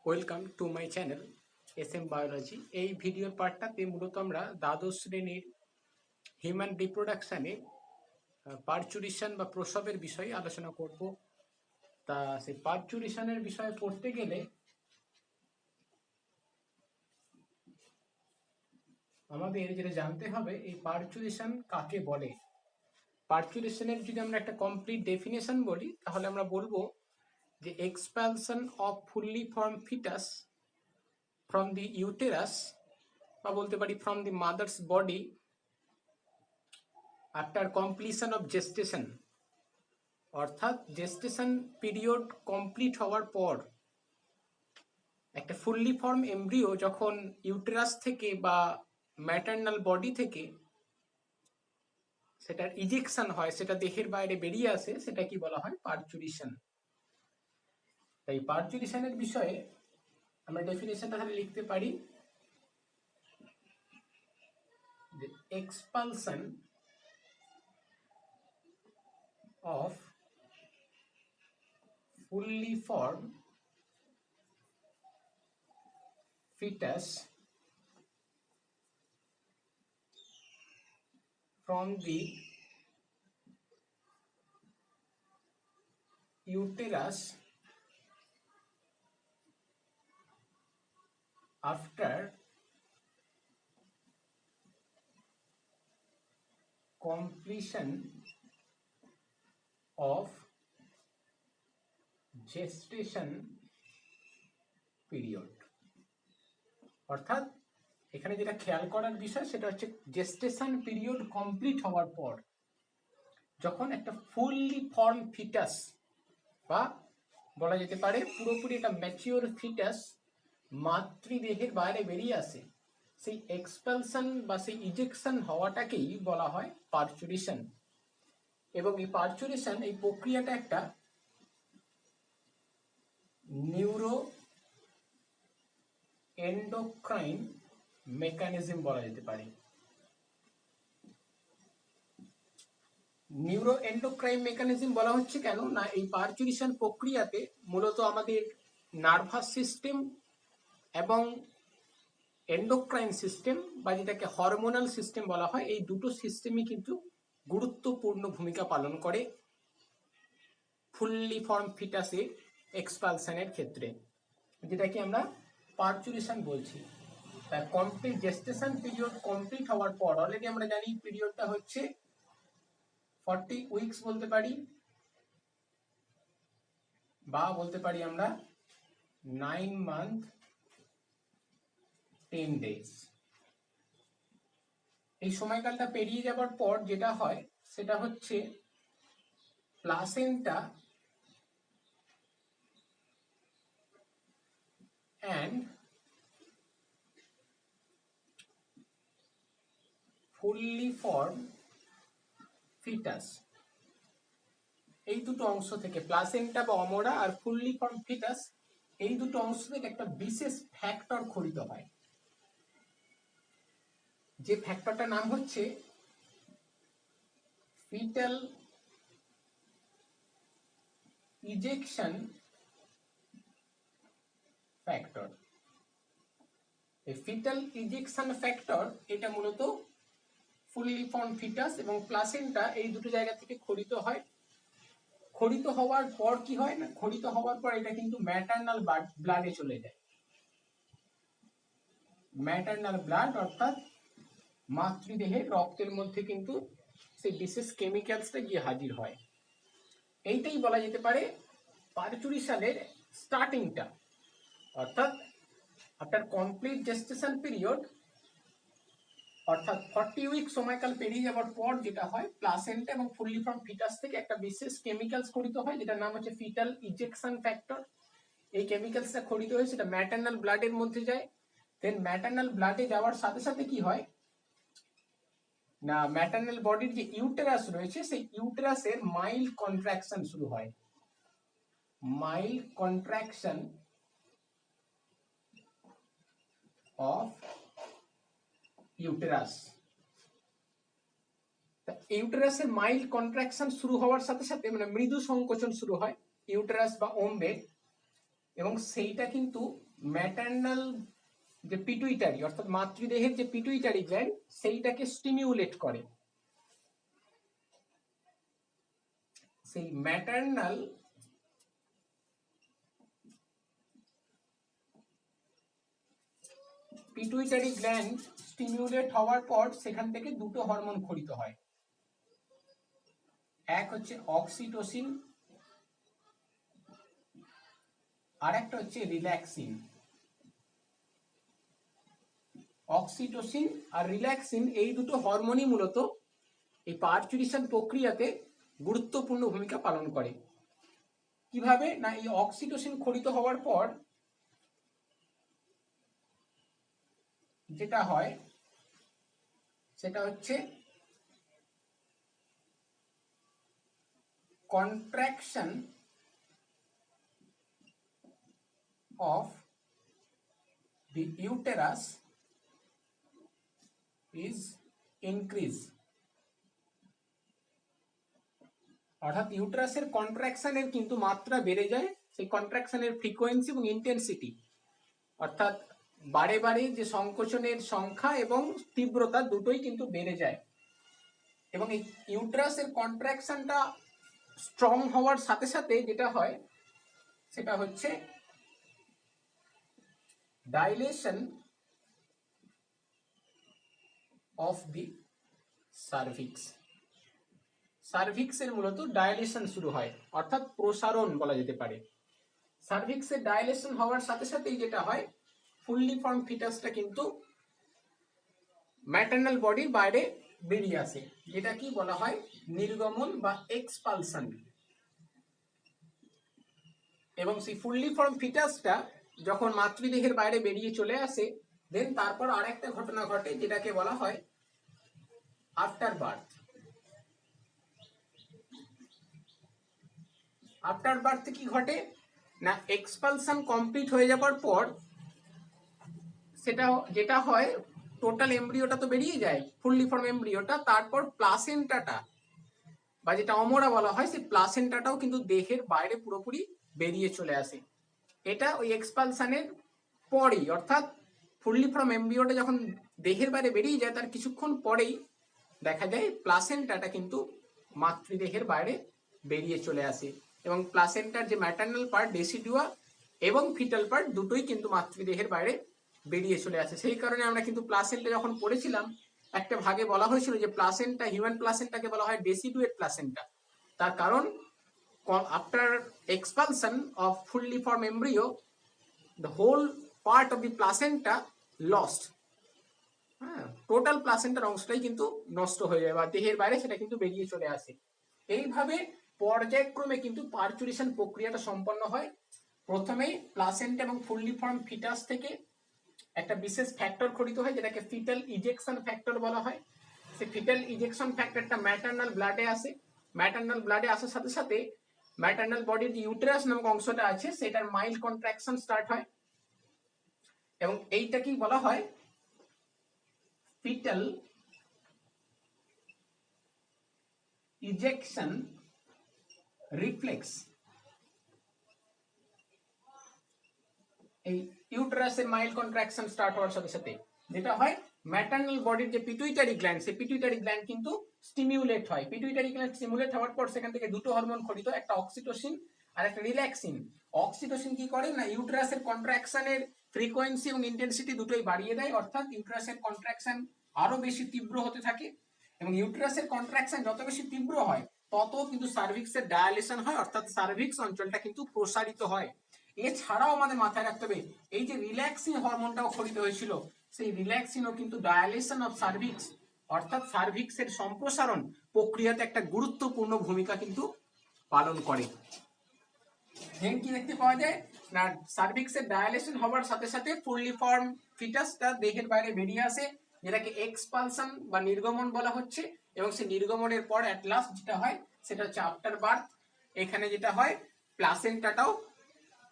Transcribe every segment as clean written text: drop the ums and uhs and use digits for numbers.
Welcome to my channel SM biology. এই ভিডিওর পার্টটাতে মূলত আমরা দ্বাদশ শ্রেণীর হিউম্যান রিপ্রোডাকশানে পারচুরিশন বা প্রসবের বিষয়ে আলোচনা করব। তা সেই পারচুরিশনের বিষয়ে পড়তে গেলে আমাদের যেটা জানতে হবে এই পারচুরিশন কাকে বলে। পারচুরেশনের যদি আমরা একটা কমপ্লিট ডেফিনেশন বলি তাহলে আমরা বলবো যে expulsion of fully form foetus from the uterus বা বলতে পারি from the mother's body after completion of gestation, অর্থাৎ জেস্টেশন পিরিয়ড কমপ্লিট হওয়ার পর একটা ফুললি ফর্ম এমব্রিও যখন ইউটেরাস থেকে বা ম্যাটার্নাল বডি থেকে সেটার ইজেকশন হয়, সেটা দেহের বাইরে বেরিয়ে আসে, সেটা কি বলা হয়? পারচুরিশন। তাই পারচুরিশনের বিষয়ে আমরা ডেফিনেশনটা তাহলে লিখতে পারি যে expulsion of fully formed fetus from the uterus after completion of gestation period। অর্থাৎ এখানে যেটা খেয়াল করার বিষয় সেটা হচ্ছে জেস্টেশন পিরিয়ড কমপ্লিট হওয়ার পর যখন একটা ফুললি ফর্ম ফিটাস বা বলা যেতে পারে পুরোপুরি একটা ম্যাচিওর ফিটাস মাতৃদেহের বাইরে বেরিয়ে আসে, সেই এক্সপালশন বা সেই ইজেকশন হওয়াটাকেই বলা হয় পারচুরেশন। এবং এই পারচুরেশন, এই প্রক্রিয়াটা একটা নিউরো এন্ডোক্রাইন মেকানিজম বলা যেতে পারে। নিউরো এন্ডোক্রাইন মেকানিজম বলা হচ্ছে কেন না, এই পারচুরেশন প্রক্রিয়াতে মূলত আমাদের নার্ভাস সিস্টেম এবং এন্ডোক্রাইন সিস্টেম বা যেটাকে হরমোনাল সিস্টেম বলা হয়, এই দুটো সিস্টেমই কিন্তু গুরুত্বপূর্ণ ভূমিকা পালন করে ফুললি ফর্ম ফিটাসের এক্সপালশনের ক্ষেত্রে, যেটাকে আমরা পারচুরেশন বলছি। তার কমপ্লিট জেস্টেশন পিরিয়ড কমপ্লিট হওয়ার পর, অলরেডি আমরা জানি পিরিয়ডটা হচ্ছে 40 উইকস বলতে পারি, বা বলতে পারি আমরা 9 মান্থ 10 ডেজ। এই সময়কালটা পেরিয়ে যাবার পর যেটা হয় সেটা হচ্ছে placenta and fully formed fetus, এই দুটো অংশ থেকে, প্লাসেন্টা বা অমরা আর ফুললি ফর্ম ফিটাস, এই দুটো অংশ থেকে একটা বিশেষ ফ্যাক্টর খরিত হয়, যে ফ্যাক্টরটার নাম হচ্ছে ফিটাল ইজেকশন ফ্যাক্টর। এই ফিটাল ইজেকশন ফ্যাক্টর এটা মূলত ফুললি ফর্ম ফিটাস এবং প্লাসেন্টা এই দুটো জায়গা থেকে খরিত হয়। খরিত হওয়ার পর কি হয় না, খরিত হওয়ার পর এটা কিন্তু ম্যাটার্নাল ব্লাডে চলে যায়। ম্যাটার্নাল ব্লাড অর্থাৎ মাতৃদেহের রক্তের মধ্যে কিন্তু সেই বিশেষ কেমিক্যালসটা গিয়ে হাজির হয়। এইটাই বলা যেতে পারে পারচুরেশনের স্টার্টিংটা। অর্থাৎ আফটার কমপ্লিট জেস্টেশন পিরিয়ড, অর্থাৎ 40 উইক সময়কাল পেরিয়ে যাওয়ার পর যেটা হয়, প্লাসেন্টা এবং ফুললি ফর্ম ফিটাস থেকে একটা বিশেষ কেমিক্যালস খরিত হয় যেটার নাম হচ্ছে ফিটাল ইজেকশন ফ্যাক্টর। এই কেমিক্যালসটা খরিত হয়ে সেটা ম্যাটার্নাল ব্লাডের মধ্যে যায়। দেন ম্যাটার্নাল ব্লাডে যাওয়ার সাথে সাথে কি হয় না, ম্যাটার্নাল বডির যে ইউটেরাস রয়েছে সেই ইউটেরাসের মাইল্ড কন্ট্রাকশন শুরু হয়। Mild contraction of uterus. ইউটেরাসের মাইল্ড কন্ট্রাকশন শুরু হওয়ার সাথে সাথে মৃদু সংকোচন শুরু হয় ইউটেরাস বা ওম্বের, এবং সেইটা কিন্তু ম্যাটার্নাল যে পিটুইটারি অর্থাৎ মাতৃদেহের যে পিটুইটারি গ্ল্যান্ড সেইটাকে স্টিমিউলেট করে। সেই ম্যাটার্নাল পিটুইটারি গ্ল্যান্ড স্টিমিউলেট হওয়ার পর সেখান থেকে দুটো হরমোন খরিত হয়, এক হচ্ছে অক্সিটোসিন আর একটা হচ্ছে রিল্যাক্সিন। অক্সিটোসিন আর রিল্যাক্সিন এই দুটো হরমোনই মূলত এই পার্চুরেশন প্রক্রিয়াতে গুরুত্বপূর্ণ ভূমিকা পালন করে। কিভাবে না, এই অক্সিটোসিন খরিত হওয়ার পর যেটা হয় সেটা হচ্ছে contraction of the uterus is increase, অর্থাৎ ইউটেরাসের কন্ট্রাকশনের কিন্তু মাত্রা বেড়ে যায়, সেই কন্ট্রাকশনের ফ্রিকোয়েন্সি এবং ইন্টেন্সিটি, অর্থাৎ বারে বারে যে সংকোচনের সংখ্যা এবং তীব্রতা দুটোই কিন্তু বেড়ে যায়। এবং এই ইউটেরাসের কন্ট্রাকশনটা স্ট্রং হওয়ার সাথে সাথে যেটা হয় সেটা হচ্ছে ডাইলেশন অফ দি সার্ভিক্স। সার্ভিক্সের মূলত ডাইলেশন শুরু হয়, অর্থাৎ প্রসারণ বলা যেতে পারে। সার্ভিক্সের ডাইলেশন হওয়ার সাথে সাথেই যেটা হয়, ফুললি ফর্ম ফিটাসটা কিন্তু ম্যাটার্নাল বডির বাইরে বেরিয়ে আসে, যেটা কি বলা হয় নির্গমন বা এক্সপালশন। এবং সেই ফুললি ফর্ম ফিটাসটা যখন মাতৃদেহের বাইরে বেরিয়ে চলে আসে, দেন তারপর আরেকটা ঘটনা ঘটে যেটাকে বলা হয় আফটার বার্থ। আফটার বার্থ কি ঘটে না, এক্সপালশন কমপ্লিট হয়ে যাবার পর সেটা যেটা হয়, টোটাল এমব্রিওটা তো বেরিয়ে যায়, ফুললি ফর্ম এমব্রিওটা, তারপর প্লাসেন্টাটা বা যেটা অমরা বলা হয়, সেই প্লাসেন্টাটাও কিন্তু দেহের বাইরে পুরোপুরি বেরিয়ে চলে আসে। এটা ওই এক্সপালশনের পরেই, অর্থাৎ ফুললি ফর্ম এমব্রিওটা যখন দেহের বাইরে বেরিয়ে যায় তার কিছুক্ষণ পরেই দেখা যায় প্লাসেন্টাটা কিন্তু মাতৃদেহের বাইরে বেরিয়ে চলে আসে। এবং প্লাসেন্টার যে ম্যাটার্নাল পার্ট ডেসিডুয়া এবং ফিটাল পার্ট দুটোই কিন্তু মাতৃদেহের বাইরে বেরিয়ে চলে আসে। সেই কারণে আমরা কিন্তু প্লাসেন্টা যখন পড়েছিলাম একটা ভাগে বলা হয়েছিল যে প্লাসেন্টা, হিউম্যান প্লাসেন্টাকে বলা হয় ডেসিডুয়েট প্লাসেন্টা। তার কারণ after expulsion of fully form embryo the whole part of the placenta lost, হ্যাঁ, টোটাল প্লাসেন্টার অংশটাই কিন্তু নষ্ট হয়ে যায় বা দেহের বাইরে সেটা কিন্তু বেরিয়ে চলে আসে। এইভাবে পর্যায়ক্রমে কিন্তু পার্চুরেশন প্রক্রিয়াটা সম্পন্ন হয়। প্রথমে প্লাসেন্টা এবং ফুললি ফর্ম ফিটাস থেকে একটা বিশেষ ফ্যাক্টর খরিত হয় যেটাকে ফিটাল ইজেকশন ফ্যাক্টর বলা হয়। সেই ফিটাল ইজেকশন ফ্যাক্টরটা ম্যাটার্নাল ব্লাডে আসে। ম্যাটার্নাল ব্লাডে আসার সাথে সাথে ম্যাটার্নাল বডির যে ইউটেরাস নামক অংশটা আছে সেটার মাইল্ড কন্ট্রাকশন স্টার্ট হয়, এবং এইটাকেই বলা হয় ফিটাল ইজেকশন রিফ্লেক্স। এই ইউটেরাসের মাইল্ড কন্ট্রাকশন স্টার্ট হওয়ার সাথে সাথে যেটা হয়, ম্যাটার্নাল বডির যে পিটুইটারি গ্ল্যান্ড, সেই পিটুইটারি গ্ল্যান্ড কিন্তু স্টিমিউলেট হয়। পিটুইটারি গ্ল্যান্ড স্টিমিউলেট হওয়ার পর সেখান থেকে দুটো হরমোন খরিত, একটা অক্সিটোসিন আর একটা রিল্যাক্সিন। অক্সিটোসিন কি করে না, ইউটেরাসের কন্ট্রাকশনের ফ্রিকোয়েন্সি এবং ইন্টেন্সিটি দুটোই বাড়িয়ে দেয়, অর্থাৎ ইউটেরাসের কন্ট্রাকশন আরো বেশি তীব্র হতে থাকে। এবং ইউটেরাসের কন্ট্রাকশন যত বেশি তীব্র হয় তত কিন্তু সার্ভিক্সের ডায়ালেশন হয়, অর্থাৎ সার্ভিক্স অঞ্চলটা কিন্তু প্রসারিত হয়। এছাড়াও আমাদের মাথায় রাখতে হবে এই যে রিল্যাক্সিন হরমোনটাও খরিত হয়েছিল, সেই রিল্যাক্সিনও কিন্তু ডায়ালেশন অফ সার্ভিক্স অর্থাৎ সার্ভিক্সের সম্প্রসারণ প্রক্রিয়াতে একটা গুরুত্বপূর্ণ ভূমিকা কিন্তু পালন করে। দেন কি দেখতে পাওয়া যায় না, সার্ভিক্সের ডায়ালেশন হওয়ার সাথে সাথে ফুললি ফর্ম ফিটাসটা দেহের বাইরে বেরিয়ে আসে, যেটাকে এক্সপালশন বা নির্গমন বলা হচ্ছে। এবং সেই নির্গমনের পর অ্যাট লাস্ট যেটা হয় সেটা হচ্ছে আফটার বার্থ। এখানে যেটা হয় প্লাসেন্টাটাও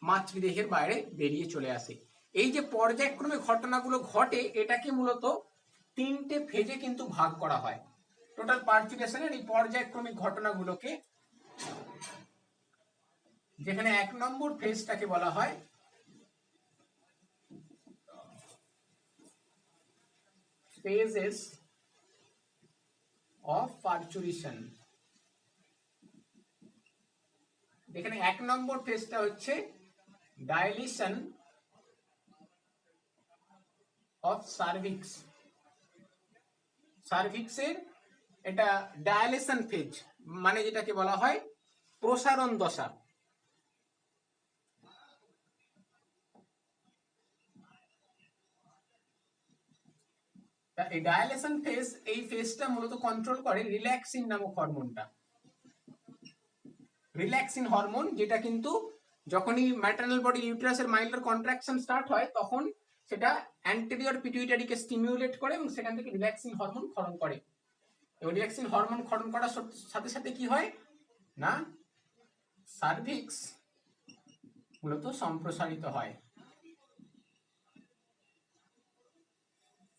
মাতৃদেহের বাইরে বেরিয়ে চলে আসে। এই যে পর্যায়ক্রমে ঘটনাগুলো ঘটে এটাকে মূলত তিনটে ফেজে কিন্তু ভাগ করা হয়। টোটাল পার্চুরেশনের এই পর্যায়ক্রমিক ঘটনাগুলোকে, যেখানে এক নম্বর ফেজটাকে বলা হয় phases of parturition। এখানে 1 নম্বর ফেজটা হচ্ছে ডাইলেশন অফ সার্ভিক্স। সার্ভিক্সের এটা ডায়ালেশন ফেজ, মানে যেটাকে বলা হয় প্রসারণ দশা। এই ডায়ালেশন ফেজ, এই ফেজটা মূলত কন্ট্রোল করে রিল্যাক্সিন নামক হরমোনটা। রিল্যাক্সিন হরমোন যেটা কিন্তু যখনই ম্যাটারনাল বডি ইউটেরাসের মাইল্ডার কন্ট্রাকশন স্টার্ট হয় তখন সেটা অ্যান্টেরিয়র পিটুইটারিকে স্টিমিউলেট করে এবং সেখান থেকে রিল্যাক্সিন হরমোন ক্ষরণ করে। এবং রিল্যাক্সিন হরমোন ক্ষরণ করার সাথে সাথে কি হয় না, সার্ভিক্স মূলত সম্প্রসারিত হয়।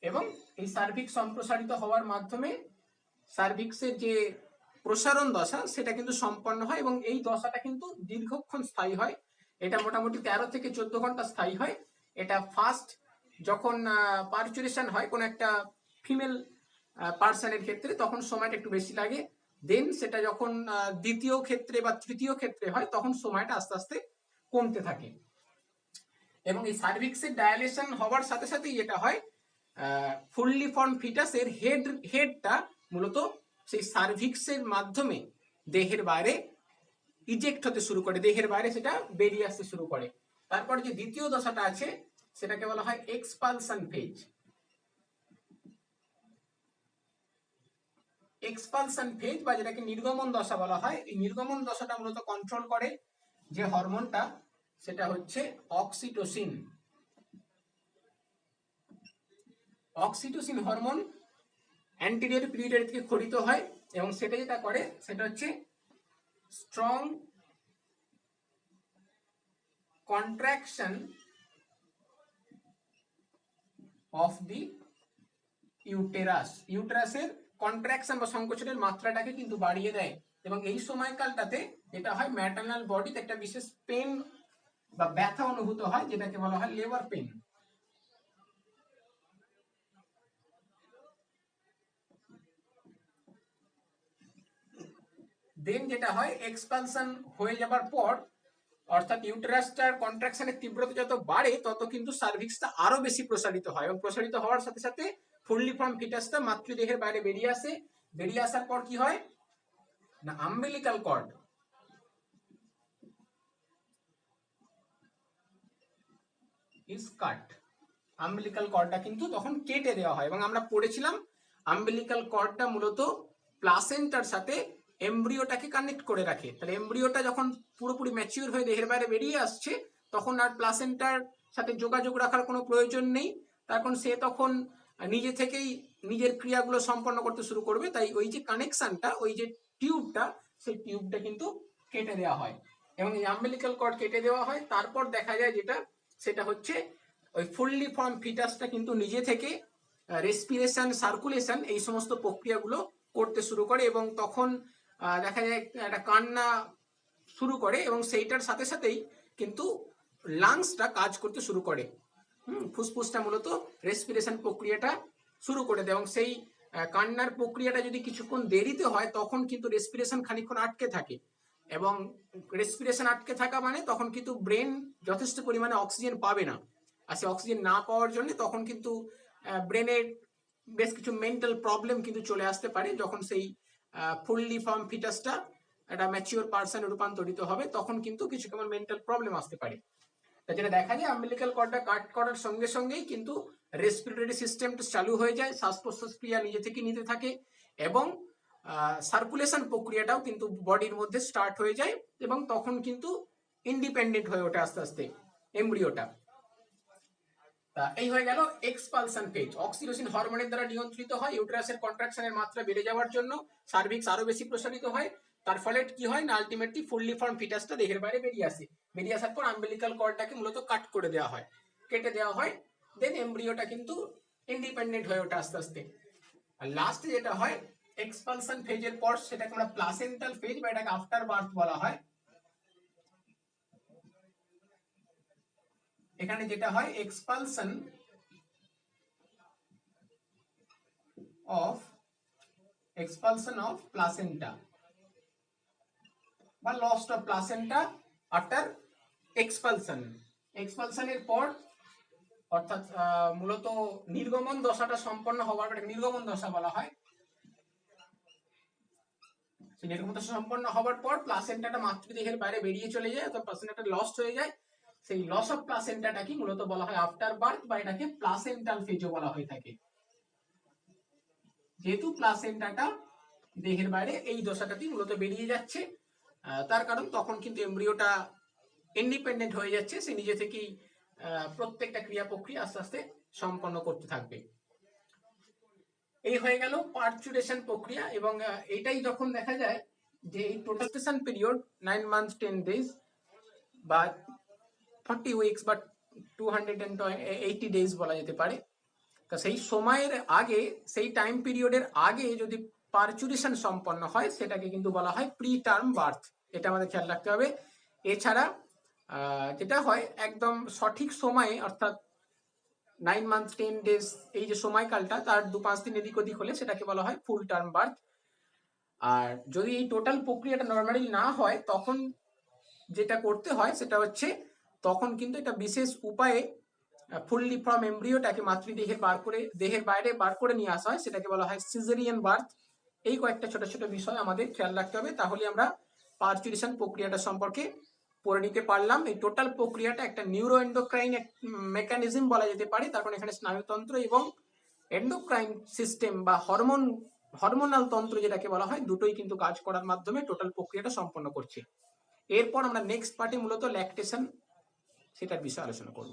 এবং এই সার্ভিক্স সম্প্রসারিত হওয়ার মাধ্যমে সার্ভিক্সের যে প্রসারণ দশা সেটা কিন্তু সম্পন্ন হয় এবং এই দশাটা কিন্তু দীর্ঘক্ষণ স্থায়ী হয়। এটা মোটামুটি 13 থেকে 14 ঘন্টা স্থায়ী হয়। এটা ফার্স্ট যখন পারচুরেশন হয় কোন একটা ফিমেল পার্সনের ক্ষেত্রে তখন সময়টা একটু বেশি লাগে। দেন সেটা যখন দ্বিতীয় ক্ষেত্রে বা তৃতীয় ক্ষেত্রে হয় তখন সময়টা আস্তে আস্তে কমতে থাকে। এবং এই সার্ভিক্সের ডায়ালেশন হওয়ার সাথে সাথেই যেটা হয়, ফুললি ফর্ম ফিটাসের হেডটা মূলত সেই সার্ভিক্সের মাধ্যমে দেহের বাইরে ইজেক্ট হতে শুরু করে, দেহের বাইরে সেটা বেরিয়ে আসতে শুরু করে। তারপর যে দ্বিতীয় দশাটা আছে সেটাকে বলা হয় এক্সপালশন ফেজ। এক্সপালশন ফেজ বা যেটাকে নির্গমন দশা বলা হয়, এই নির্গমন দশাটা মূলত কন্ট্রোল করে যে হরমোনটা সেটা হচ্ছে oxytocin. Oxytocin hormone anterior pituitary থেকে ক্ষরিত হয় এবং সেটা যেটা করে সেটা হচ্ছে strong contraction of the uterus. ইউটেরাসের কন্ট্রাকশন বা সংকোচনের মাত্রাটাকে কিন্তু বাড়িয়ে দেয় এবং এই সময়কালটাতে যেটা হয় ম্যাটারনাল বডিতে একটা বিশেষ পেন বা ব্যথা অনুভূত হয় যেটাকে বলা হয় লেবার পেন। দেন যেটা হয় এক্সপানশন হয়ে যাবার পর অর্থাৎ ইউটেরাসটার কন্ট্রাকশনের তীব্রতা যত বাড়ে তত কিন্তু সার্ভিক্সটা আরো বেশি প্রসারিত হয় এবং প্রসারিত হওয়ার সাথে সাথে ফুললি ফর্ম ফিটাসটা মাতৃদেহের বাইরে বেরিয়ে আসে। বেরিয়ে আসার পর কি হয় না, umbilical cord is cut. Umbilical কর্ডটা কিন্তু তখন কেটে দেওয়া হয় এবং আমরা পড়েছিলাম আম্বিলিকাল কর্ডটা মূলত প্লাসেন্টার সাথে এমব্রিওটাকে কানেক্ট করে রাখে। তাহলে এমব্রিওটা যখন পুরোপুরি ম্যাচিউর হয়ে দেহের বাইরে বেরিয়ে আসছে তখন আর প্লাসেন্টার সাথে যোগাযোগ রাখার কোনো প্রয়োজন নেই, তখন সে তখন নিজে থেকেই নিজের ক্রিয়াগুলো সম্পন্ন করতে শুরু করবে। তাই ওই যে কানেকশনটা, ওই যে টিউবটা, সেই টিউবটা কিন্তু কেটে দেওয়া হয় এবং এই আম্বিলিকাল কর্ড কেটে দেওয়া হয়। তারপর দেখা যায় যেটা সেটা হচ্ছে ওই ফুললি ফর্ম ফিটাসটা কিন্তু নিজে থেকে রেসপিরেশন, সার্কুলেশন এই সমস্ত প্রক্রিয়াগুলো করতে শুরু করে এবং তখন দেখা যায় একটা কান্না শুরু করে এবং সেইটার সাথে সাথেই কিন্তু লাংসটা কাজ করতে শুরু করে। ফুসফুসটা মূলত রেসপিরেশন প্রক্রিয়াটা শুরু করে দেয় এবং সেই কান্নার প্রক্রিয়াটা যদি কিছুক্ষণ দেরিতে হয় তখন কিন্তু রেসপিরেশন খানিকক্ষণ আটকে থাকে এবং রেসপিরেশন আটকে থাকা মানে তখন কিন্তু ব্রেন যথেষ্ট পরিমাণে অক্সিজেন পাবে না। আর সেই অক্সিজেন না পাওয়ার জন্য তখন কিন্তু ব্রেনের বেশ কিছু মেন্টাল প্রবলেম কিন্তু চলে আসতে পারে। যখন সেই ফুললি ফর্ম ফিটাসটা একটা ম্যাচিওর পার্সনে রূপান্তরিত হবে তখন কিন্তু কিছু কেমন মেন্টাল প্রবলেম আসতে পারে। যেটা দেখা যায় আম্বিলিকাল কর্ডটা কাট করার সঙ্গে সঙ্গেই কিন্তু রেসপিরেটরি সিস্টেমটা চালু হয়ে যায়, শ্বাস প্রশ্বাস ক্রিয়া নিজে থেকে নিতে থাকে এবং সার্কুলেশন প্রক্রিয়াটাও কিন্তু বডির মধ্যে স্টার্ট হয়ে যায় এবং তখন কিন্তু ইন্ডিপেন্ডেন্ট হয়ে ওঠে আস্তে আস্তে এমব্রিওটা। এই হয়ে গেল এক্সপালশন ফেজ। অক্সিটোসিন হরমোনের দ্বারা নিয়ন্ত্রিত হয় ইউটেরাসের কন্ট্রাকশনের মাত্রা বেড়ে যাওয়ার জন্য, সার্ভিক্স আরো বেশি প্রসারিত হয়। তার ফলে কি হয় না, আলটিমেটলি ফুললি ফর্ম ফিটাসটা দেহের বাইরে বেরিয়ে আসে। বেরিয়ে আসার পর আম্বিলিকাল কর্ডটাকে মূলত কাট করে দেওয়া হয়, কেটে দেওয়া হয়। দেন এমব্রিওটা কিন্তু ইন্ডিপেন্ডেন্ট হয়ে ওঠে আস্তে আস্তে। আর লাস্টে যেটা হয় এক্সপালশন ফেজের পর সেটাকে আমরা প্লাসেন্টাল ফেজ বা এটাকে আফটার বার্থ বলা হয়। এখানে যেটা হয় expulsion of expulsion of placenta বা লস্ট অফ প্লাসেন্টা আফটার এক্সপালশনের পর, অর্থাৎ মূলত নির্গমন দশাটা সম্পন্ন হওয়ার পরে নির্গমন দশা বলা হয়। নির্গমন দশা সম্পন্ন হওয়ার পর প্লাসেন্টাটা মাতৃদেহের বাইরে বেরিয়ে চলে যায়, অর্থাৎ প্লাসেন্টাটা লস্ট হয়ে যায়। সেই লস অফ প্লাসেন্টাটা কি মূলত বলা হয় আফটার বার্থ, বা এটাকে প্লাসেন্টাল ফেজও বলা হয়ে থাকে। যেহেতু প্লাসেন্টাটা দেহের বাইরে এই দশাটাটি মূলত বেরিয়ে যাচ্ছে, তার কারণ তখন কিন্তু এমব্রিওটা ইন্ডিপেন্ডেন্ট হয়ে যাচ্ছে, সে নিজে থেকেই প্রত্যেকটা ক্রিয়া প্রক্রিয়া আস্তে আস্তে সম্পন্ন করতে থাকবে। এই হয়ে গেল পার্চুরেশন প্রক্রিয়া। এবং এটাই যখন দেখা যায় যে এই টোটাল পিরিয়ড 9 months 10 days বা 40 weeks বা 280 days বলা যেতে পারে। তা সেই সময়ের আগে, সেই টাইম পিরিয়ডের আগে যদি পার্চুরেশন সম্পন্ন হয় সেটাকে কিন্তু বলা হয় প্রি টার্ম বার্থ। এটা আমাদের খেয়াল রাখতে হবে। এছাড়া যেটা হয় একদম সঠিক সময়ে, অর্থাৎ 9 months 10 days এই যে সময়কালটা তার 2-5 দিন এদিক ওদিক হলে সেটাকে বলা হয় ফুল টার্ম বার্থ। আর যদি এই টোটাল প্রক্রিয়াটা নর্মালি না হয় তখন যেটা করতে হয় সেটা হচ্ছে তখন কিন্তু এটা বিশেষ উপায়ে ফুললি ফর্ম এমব্রিওটাকে দেহের বাইরে বার করে নিয়ে আসা হয়, সেটাকে বলা হয় সিজারিয়ান বার্থ। এই কয়েকটা ছোট ছোট বিষয় আমাদের খেয়াল রাখতে হবে, তাহলে আমরা পার্চুরেশন প্রক্রিয়াটা সম্পর্কে পড়ে নিতে পারলাম। এই টোটাল প্রক্রিয়াটা একটা নিউরো এন্ডোক্রাইন মেকানিজম বলা যেতে পারে। তারপর এখানে স্নায়ুতন্ত্র এবং এন্ডোক্রাইন সিস্টেম বা হরমোনাল তন্ত্র যেটাকে বলা হয়, দুটোই কিন্তু কাজ করার মাধ্যমে টোটাল প্রক্রিয়াটা সম্পন্ন করছে। এরপর আমরা নেক্সট পার্টে মূলত ল্যাকটেশন সেটার বিষয়ে আলোচনা করব।